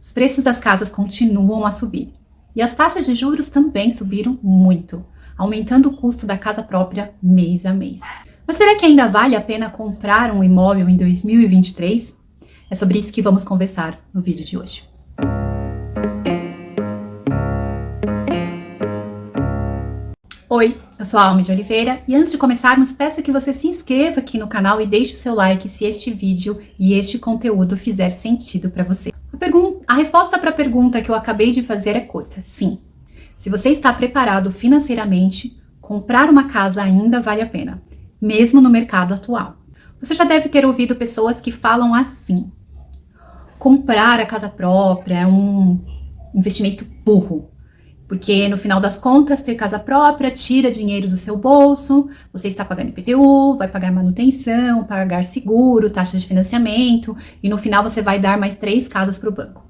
Os preços das casas continuam a subir. E as taxas de juros também subiram muito, aumentando o custo da casa própria mês a mês. Mas será que ainda vale a pena comprar um imóvel em 2023? É sobre isso que vamos conversar no vídeo de hoje. Oi, eu sou a Alme de Oliveira e antes de começarmos peço que você se inscreva aqui no canal e deixe o seu like se este vídeo e este conteúdo fizer sentido para você. A resposta para a pergunta que eu acabei de fazer é curta, sim. Se você está preparado financeiramente, comprar uma casa ainda vale a pena, mesmo no mercado atual. Você já deve ter ouvido pessoas que falam assim: comprar a casa própria é um investimento burro. Porque no final das contas, ter casa própria tira dinheiro do seu bolso, você está pagando IPTU, vai pagar manutenção, pagar seguro, taxa de financiamento, e no final você vai dar mais 3 casas para o banco.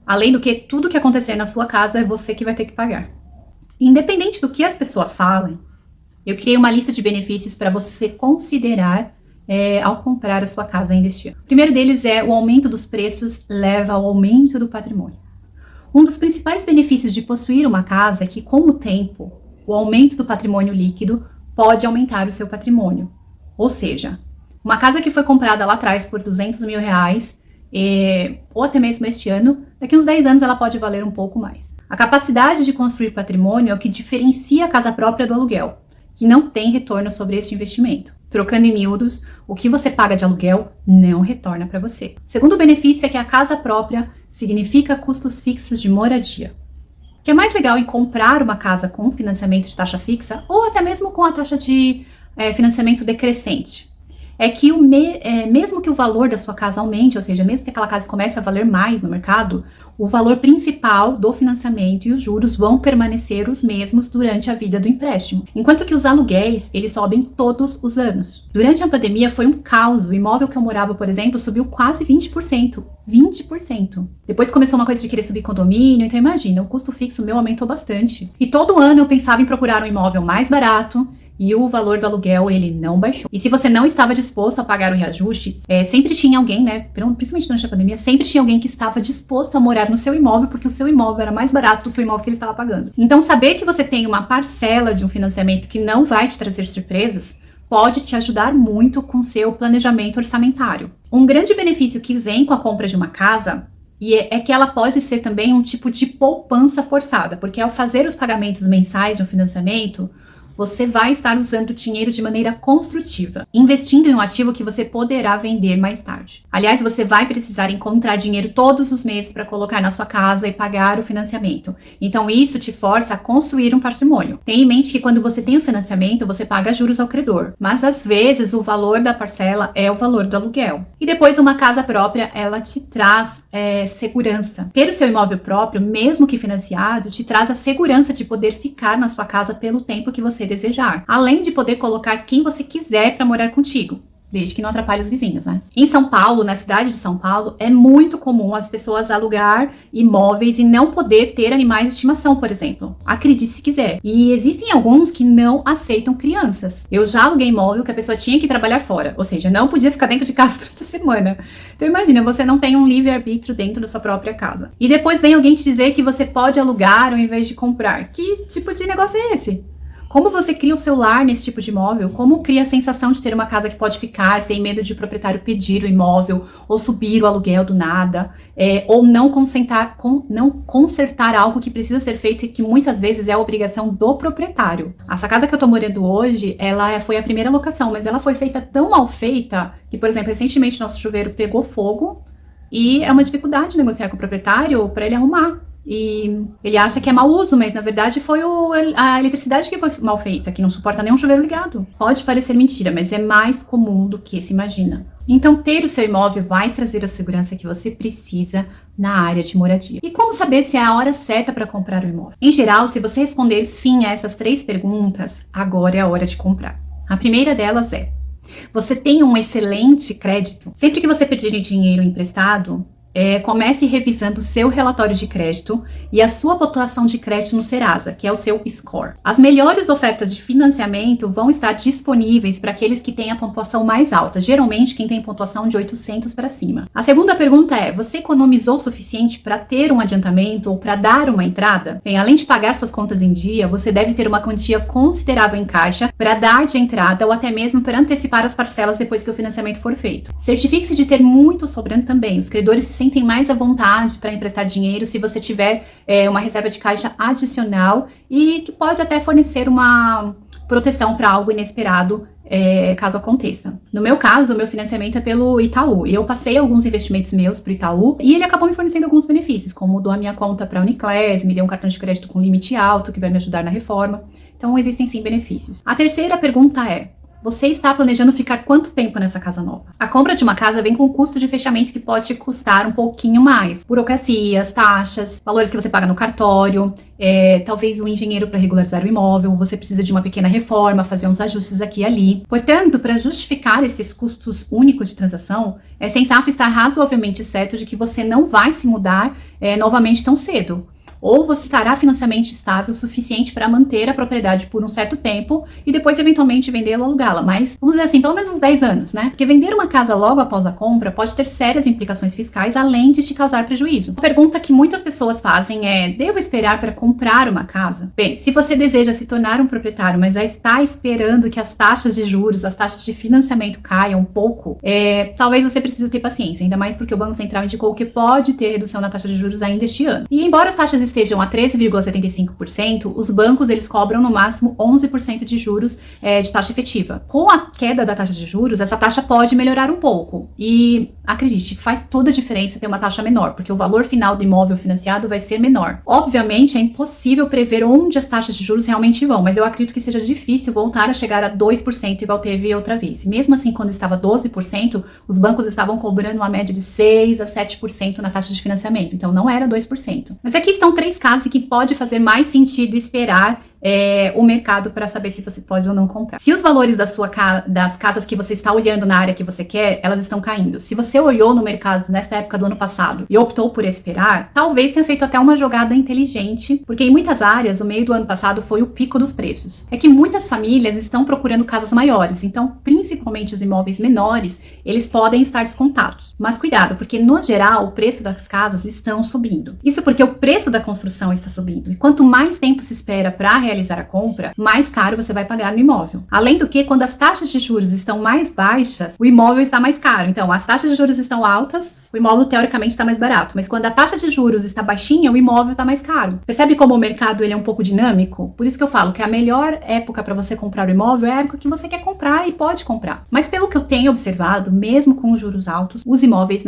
Além do que, tudo que acontecer na sua casa é você que vai ter que pagar. Independente do que as pessoas falem, eu criei uma lista de benefícios para você considerar ao comprar a sua casa ainda este ano. O primeiro deles é o aumento dos preços leva ao aumento do patrimônio. Um dos principais benefícios de possuir uma casa é que, com o tempo, o aumento do patrimônio líquido pode aumentar o seu patrimônio. Ou seja, uma casa que foi comprada lá atrás por R$200 mil, ou até mesmo este ano, daqui uns 10 anos ela pode valer um pouco mais. A capacidade de construir patrimônio é o que diferencia a casa própria do aluguel, que não tem retorno sobre este investimento. Trocando em miúdos, o que você paga de aluguel não retorna para você. O segundo benefício é que a casa própria significa custos fixos de moradia. O que é mais legal em comprar uma casa com financiamento de taxa fixa, ou até mesmo com a taxa de financiamento decrescente, é que mesmo que o valor da sua casa aumente, ou seja, mesmo que aquela casa comece a valer mais no mercado, o valor principal do financiamento e os juros vão permanecer os mesmos durante a vida do empréstimo. Enquanto que os aluguéis, eles sobem todos os anos. Durante a pandemia foi um caos. O imóvel que eu morava, por exemplo, subiu quase 20%. 20%. Depois começou uma coisa de querer subir condomínio, então imagina, o custo fixo meu aumentou bastante. E todo ano eu pensava em procurar um imóvel mais barato, e o valor do aluguel, ele não baixou. E se você não estava disposto a pagar o reajuste, sempre tinha alguém, principalmente durante a pandemia, sempre tinha alguém que estava disposto a morar no seu imóvel, porque o seu imóvel era mais barato do que o imóvel que ele estava pagando. Então, saber que você tem uma parcela de um financiamento que não vai te trazer surpresas, pode te ajudar muito com seu planejamento orçamentário. Um grande benefício que vem com a compra de uma casa é que ela pode ser também um tipo de poupança forçada, porque ao fazer os pagamentos mensais de um financiamento, você vai estar usando o dinheiro de maneira construtiva, investindo em um ativo que você poderá vender mais tarde. Aliás, você vai precisar encontrar dinheiro todos os meses para colocar na sua casa e pagar o financiamento. Então, isso te força a construir um patrimônio. Tenha em mente que quando você tem o financiamento, você paga juros ao credor, mas às vezes o valor da parcela é o valor do aluguel. E depois, uma casa própria, ela te traz segurança. Ter o seu imóvel próprio, mesmo que financiado, te traz a segurança de poder ficar na sua casa pelo tempo que você desejar, além de poder colocar quem você quiser para morar contigo, desde que não atrapalhe os vizinhos, né? Em São Paulo, na cidade de São Paulo, é muito comum as pessoas alugar imóveis e não poder ter animais de estimação, por exemplo. Acredite se quiser. E existem alguns que não aceitam crianças. Eu já aluguei imóvel que a pessoa tinha que trabalhar fora, ou seja, não podia ficar dentro de casa durante a semana. Então imagina, você não tem um livre-arbítrio dentro da sua própria casa. E depois vem alguém te dizer que você pode alugar ao invés de comprar. Que tipo de negócio é esse? Como você cria o seu lar nesse tipo de imóvel? Como cria a sensação de ter uma casa que pode ficar sem medo de o proprietário pedir o imóvel ou subir o aluguel do nada, ou não consertar algo que precisa ser feito e que muitas vezes é a obrigação do proprietário. Essa casa que eu tô morando hoje, ela foi a primeira locação, mas ela foi feita tão mal feita que, por exemplo, recentemente nosso chuveiro pegou fogo e é uma dificuldade negociar com o proprietário para ele arrumar. E ele acha que é mau uso, mas na verdade foi a eletricidade que foi mal feita, que não suporta nenhum chuveiro ligado. Pode parecer mentira, mas é mais comum do que se imagina. Então, ter o seu imóvel vai trazer a segurança que você precisa na área de moradia. E como saber se é a hora certa para comprar o imóvel? Em geral, se você responder sim a essas 3 perguntas, agora é a hora de comprar. A primeira delas é: você tem um excelente crédito? Sempre que você pedir dinheiro emprestado, comece revisando o seu relatório de crédito e a sua pontuação de crédito no Serasa, que é o seu score. As melhores ofertas de financiamento vão estar disponíveis para aqueles que têm a pontuação mais alta, geralmente quem tem pontuação de 800 para cima. A segunda pergunta é: você economizou o suficiente para ter um adiantamento ou para dar uma entrada? Bem, além de pagar suas contas em dia, você deve ter uma quantia considerável em caixa para dar de entrada ou até mesmo para antecipar as parcelas depois que o financiamento for feito. Certifique-se de ter muito sobrando também. Os credores se sentem mais à vontade para emprestar dinheiro se você tiver uma reserva de caixa adicional e que pode até fornecer uma proteção para algo inesperado caso aconteça. No meu caso, o meu financiamento é pelo Itaú. Eu passei alguns investimentos meus para o Itaú e ele acabou me fornecendo alguns benefícios, como mudou a minha conta para a Uniclass, me deu um cartão de crédito com limite alto que vai me ajudar na reforma. Então existem sim benefícios. A terceira pergunta é: você está planejando ficar quanto tempo nessa casa nova? A compra de uma casa vem com custo de fechamento que pode custar um pouquinho mais. Burocracias, taxas, valores que você paga no cartório, talvez um engenheiro para regularizar o imóvel, você precisa de uma pequena reforma, fazer uns ajustes aqui e ali. Portanto, para justificar esses custos únicos de transação, é sensato estar razoavelmente certo de que você não vai se mudar novamente tão cedo. Ou você estará financeiramente estável o suficiente para manter a propriedade por um certo tempo e depois eventualmente vendê-la ou alugá-la. Mas, vamos dizer assim, pelo menos uns 10 anos, né? Porque vender uma casa logo após a compra pode ter sérias implicações fiscais, além de te causar prejuízo. A pergunta que muitas pessoas fazem é: devo esperar para comprar uma casa? Bem, se você deseja se tornar um proprietário, mas já está esperando que as taxas de juros, as taxas de financiamento caiam um pouco, talvez você precise ter paciência, ainda mais porque o Banco Central indicou que pode ter redução na taxa de juros ainda este ano. E embora as taxas estejam a 13,75%, os bancos eles cobram no máximo 11% de juros de taxa efetiva. Com a queda da taxa de juros, essa taxa pode melhorar um pouco. E acredite, faz toda a diferença ter uma taxa menor, porque o valor final do imóvel financiado vai ser menor. Obviamente, é impossível prever onde as taxas de juros realmente vão, mas eu acredito que seja difícil voltar a chegar a 2% igual teve outra vez. Mesmo assim, quando estava 12%, os bancos estavam cobrando uma média de 6% a 7% na taxa de financiamento. Então, não era 2%. Mas aqui estão 3 casos em que pode fazer mais sentido esperar o mercado para saber se você pode ou não comprar. Se os valores das casas que você está olhando na área que você quer, elas estão caindo. Se você olhou no mercado nessa época do ano passado e optou por esperar, talvez tenha feito até uma jogada inteligente, porque em muitas áreas, o meio do ano passado foi o pico dos preços. É que muitas famílias estão procurando casas maiores, então, principalmente os imóveis menores, eles podem estar descontados. Mas cuidado, porque no geral, o preço das casas estão subindo. Isso porque o preço da construção está subindo. E quanto mais tempo se espera para realizar a compra, mais caro você vai pagar no imóvel. Além do que, quando as taxas de juros estão mais baixas, o imóvel está mais caro. Então, as taxas de juros estão altas, o imóvel teoricamente está mais barato. Mas quando a taxa de juros está baixinha, o imóvel está mais caro. Percebe como o mercado ele é um pouco dinâmico? Por isso que eu falo que a melhor época para você comprar o imóvel é a época que você quer comprar e pode comprar. Mas pelo que eu tenho observado, mesmo com os juros altos, os imóveis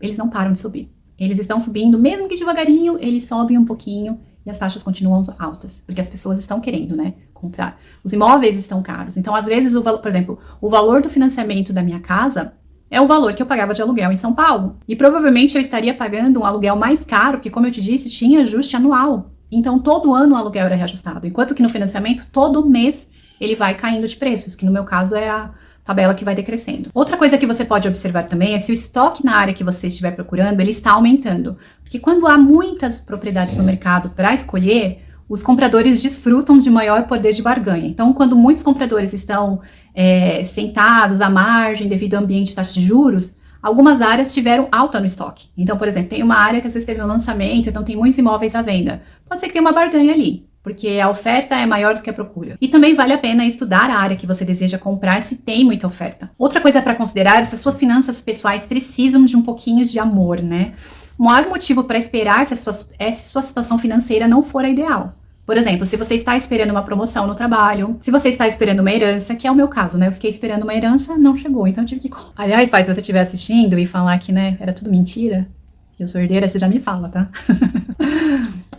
eles não param de subir. Eles estão subindo, mesmo que devagarinho, eles sobem um pouquinho e as taxas continuam altas, porque as pessoas estão querendo, comprar. Os imóveis estão caros. Então, às vezes, por exemplo, o valor do financiamento da minha casa é o valor que eu pagava de aluguel em São Paulo. E provavelmente eu estaria pagando um aluguel mais caro, porque, como eu te disse, tinha ajuste anual. Então, todo ano o aluguel era reajustado. Enquanto que no financiamento, todo mês ele vai caindo de preços, que no meu caso é a tabela que vai decrescendo. Outra coisa que você pode observar também é se o estoque na área que você estiver procurando, ele está aumentando. Porque quando há muitas propriedades no mercado para escolher, os compradores desfrutam de maior poder de barganha. Então, quando muitos compradores estão sentados à margem devido ao ambiente de taxa de juros, algumas áreas tiveram alta no estoque. Então, por exemplo, tem uma área que às vezes teve um lançamento, então tem muitos imóveis à venda. Pode ser que tenha uma barganha ali, porque a oferta é maior do que a procura. E também vale a pena estudar a área que você deseja comprar se tem muita oferta. Outra coisa para considerar é se as suas finanças pessoais precisam de um pouquinho de amor, O maior motivo para esperar se sua situação financeira não for a ideal. Por exemplo, se você está esperando uma promoção no trabalho, se você está esperando uma herança, que é o meu caso, Eu fiquei esperando uma herança, não chegou, então eu tive que... Aliás, pai, se você estiver assistindo e falar que, era tudo mentira, que eu sou herdeira, você já me fala, tá?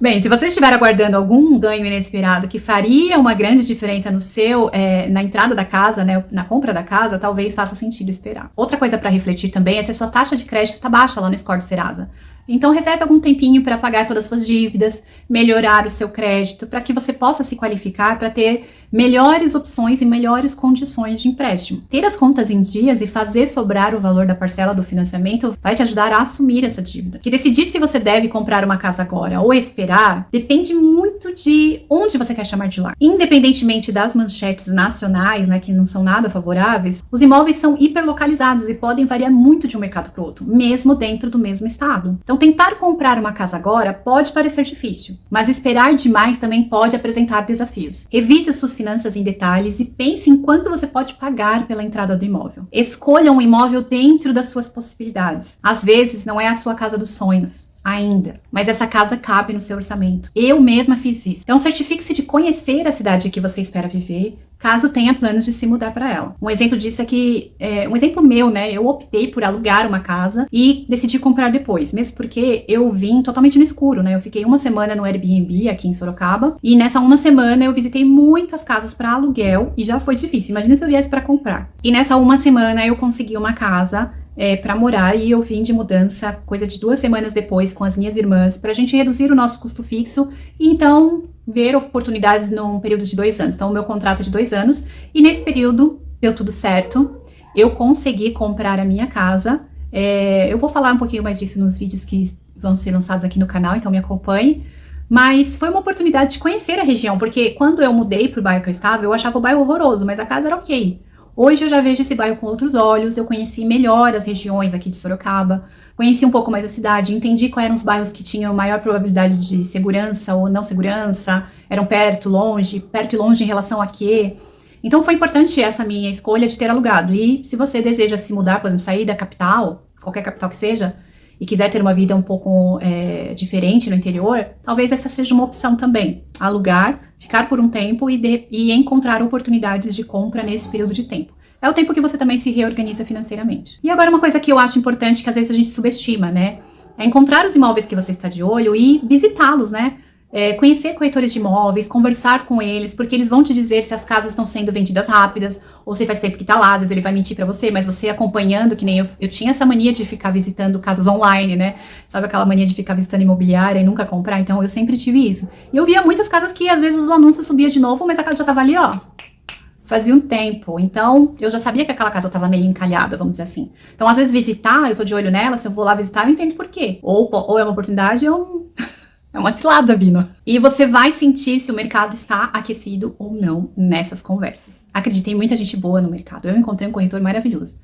Bem, se você estiver aguardando algum ganho inesperado que faria uma grande diferença na entrada da casa, na compra da casa, talvez faça sentido esperar. Outra coisa para refletir também é se a sua taxa de crédito está baixa lá no score do Serasa. Então, reserve algum tempinho para pagar todas as suas dívidas, melhorar o seu crédito, para que você possa se qualificar para ter melhores opções e melhores condições de empréstimo. Ter as contas em dias e fazer sobrar o valor da parcela do financiamento vai te ajudar a assumir essa dívida. Que decidir se você deve comprar uma casa agora ou esperar depende muito de onde você quer chamar de lar. Independentemente das manchetes nacionais, né, que não são nada favoráveis, os imóveis são hiperlocalizados e podem variar muito de um mercado para o outro, mesmo dentro do mesmo estado. Então, tentar comprar uma casa agora pode parecer difícil, mas esperar demais também pode apresentar desafios. Revise suas finanças em detalhes e pense em quanto você pode pagar pela entrada do imóvel. Escolha um imóvel dentro das suas possibilidades. Às vezes, não é a sua casa dos sonhos ainda, mas essa casa cabe no seu orçamento. Eu mesma fiz isso. Então, certifique-se de conhecer a cidade que você espera viver, caso tenha planos de se mudar para ela. Um exemplo disso é que, um exemplo meu, né, eu optei por alugar uma casa e decidi comprar depois, mesmo porque eu vim totalmente no escuro, né, eu fiquei uma semana no Airbnb aqui em Sorocaba, e nessa uma semana eu visitei muitas casas para aluguel e já foi difícil, imagina se eu viesse para comprar. E nessa uma semana eu consegui uma casa para morar e eu vim de mudança coisa de 2 semanas depois com as minhas irmãs pra gente reduzir o nosso custo fixo e então ver oportunidades num período de 2 anos. Então o meu contrato é de 2 anos e nesse período deu tudo certo, eu consegui comprar a minha casa. Eu vou falar um pouquinho mais disso nos vídeos que vão ser lançados aqui no canal, então me acompanhe. Mas foi uma oportunidade de conhecer a região, porque quando eu mudei pro bairro que eu estava, eu achava o bairro horroroso, mas a casa era ok. Hoje eu já vejo esse bairro com outros olhos, eu conheci melhor as regiões aqui de Sorocaba, conheci um pouco mais a cidade, entendi quais eram os bairros que tinham maior probabilidade de segurança ou não segurança, eram perto e longe em relação a quê. Então foi importante essa minha escolha de ter alugado. E se você deseja se mudar, por exemplo, sair da capital, qualquer capital que seja, e quiser ter uma vida um pouco diferente no interior, talvez essa seja uma opção também. Alugar, ficar por um tempo e encontrar oportunidades de compra nesse período de tempo. É o tempo que você também se reorganiza financeiramente. E agora uma coisa que eu acho importante, que às vezes a gente subestima, né? É encontrar os imóveis que você está de olho e visitá-los, né? Conhecer corretores de imóveis, conversar com eles, porque eles vão te dizer se as casas estão sendo vendidas rápidas, ou se faz tempo que tá lá, às vezes ele vai mentir pra você, mas você acompanhando, que nem eu tinha essa mania de ficar visitando casas online, né? Sabe aquela mania de ficar visitando imobiliária e nunca comprar? Então eu sempre tive isso. E eu via muitas casas que às vezes o anúncio subia de novo, mas a casa já tava ali, ó, fazia um tempo. Então eu já sabia que aquela casa tava meio encalhada, vamos dizer assim. Então às vezes visitar, eu tô de olho nela, se eu vou lá visitar, eu entendo por quê. Ou é uma oportunidade ou é uma cilada vindo. E você vai sentir se o mercado está aquecido ou não nessas conversas. Acredite, tem muita gente boa no mercado. Eu encontrei um corretor maravilhoso.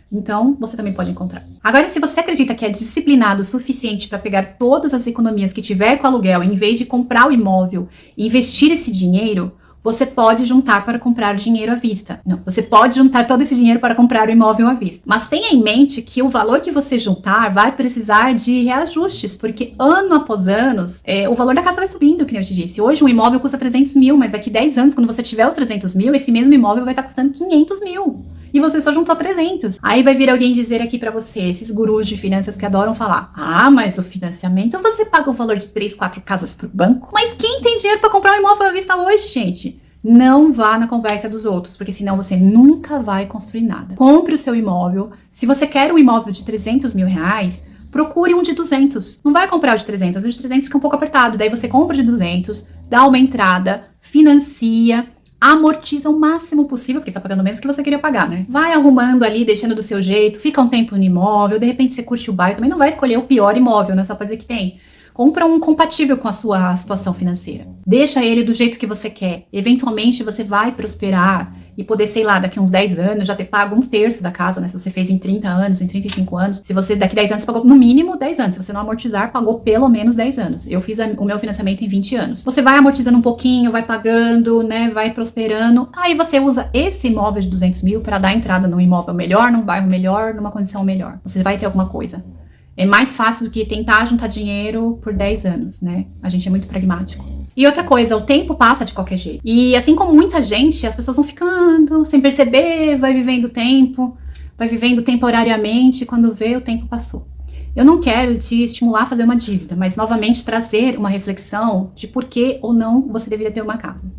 Então, você também pode encontrar. Agora, se você acredita que é disciplinado o suficiente para pegar todas as economias que tiver com aluguel, em vez de comprar o imóvel e investir esse dinheiro, você pode juntar para comprar dinheiro à vista. Não, você pode juntar todo esse dinheiro para comprar o imóvel à vista. Mas tenha em mente que o valor que você juntar vai precisar de reajustes, porque ano após ano, o valor da casa vai subindo, que eu te disse. Hoje um imóvel custa 300 mil, mas daqui 10 anos, quando você tiver os 300 mil, esse mesmo imóvel vai estar custando 500 mil. E você só juntou 300. Aí vai vir alguém dizer aqui pra você, esses gurus de finanças que adoram falar: ah, mas o financiamento você paga o valor de 3, 4 casas pro banco? Mas quem tem dinheiro pra comprar um imóvel à vista hoje, gente? Não vá na conversa dos outros, porque senão você nunca vai construir nada. Compre o seu imóvel. Se você quer um imóvel de 300 mil reais, procure um de 200. Não vai comprar o de 300, às vezes o de 300 fica um pouco apertado. Daí você compra o de 200, dá uma entrada, financia, amortiza o máximo possível, porque você tá pagando menos que você queria pagar, né? Vai arrumando ali, deixando do seu jeito, fica um tempo no imóvel, de repente você curte o bairro, também não vai escolher o pior imóvel, né? Só pra dizer que tem. Compra um compatível com a sua situação financeira. Deixa ele do jeito que você quer. Eventualmente você vai prosperar e poder, sei lá, daqui uns 10 anos já ter pago 1/3 da casa, né? Se você fez em 30 anos, em 35 anos. Se você daqui 10 anos pagou no mínimo 10 anos. Se você não amortizar, pagou pelo menos 10 anos. Eu fiz o meu financiamento em 20 anos. Você vai amortizando um pouquinho, vai pagando, né? Vai prosperando. Aí você usa esse imóvel de 200 mil para dar entrada num imóvel melhor, num bairro melhor, numa condição melhor. Você vai ter alguma coisa. É mais fácil do que tentar juntar dinheiro por 10 anos, né? A gente é muito pragmático. E outra coisa, o tempo passa de qualquer jeito. E assim como muita gente, as pessoas vão ficando sem perceber, vai vivendo temporariamente, quando vê, o tempo passou. Eu não quero te estimular a fazer uma dívida, mas novamente trazer uma reflexão de por que ou não você deveria ter uma casa.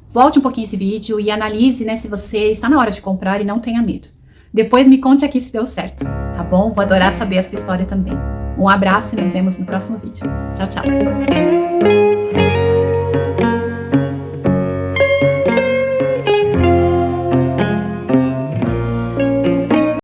Volte um pouquinho esse vídeo e analise, né, se você está na hora de comprar e não tenha medo. Depois me conte aqui se deu certo, tá bom? Vou adorar saber a sua história também. Um abraço e nos vemos no próximo vídeo. Tchau, tchau!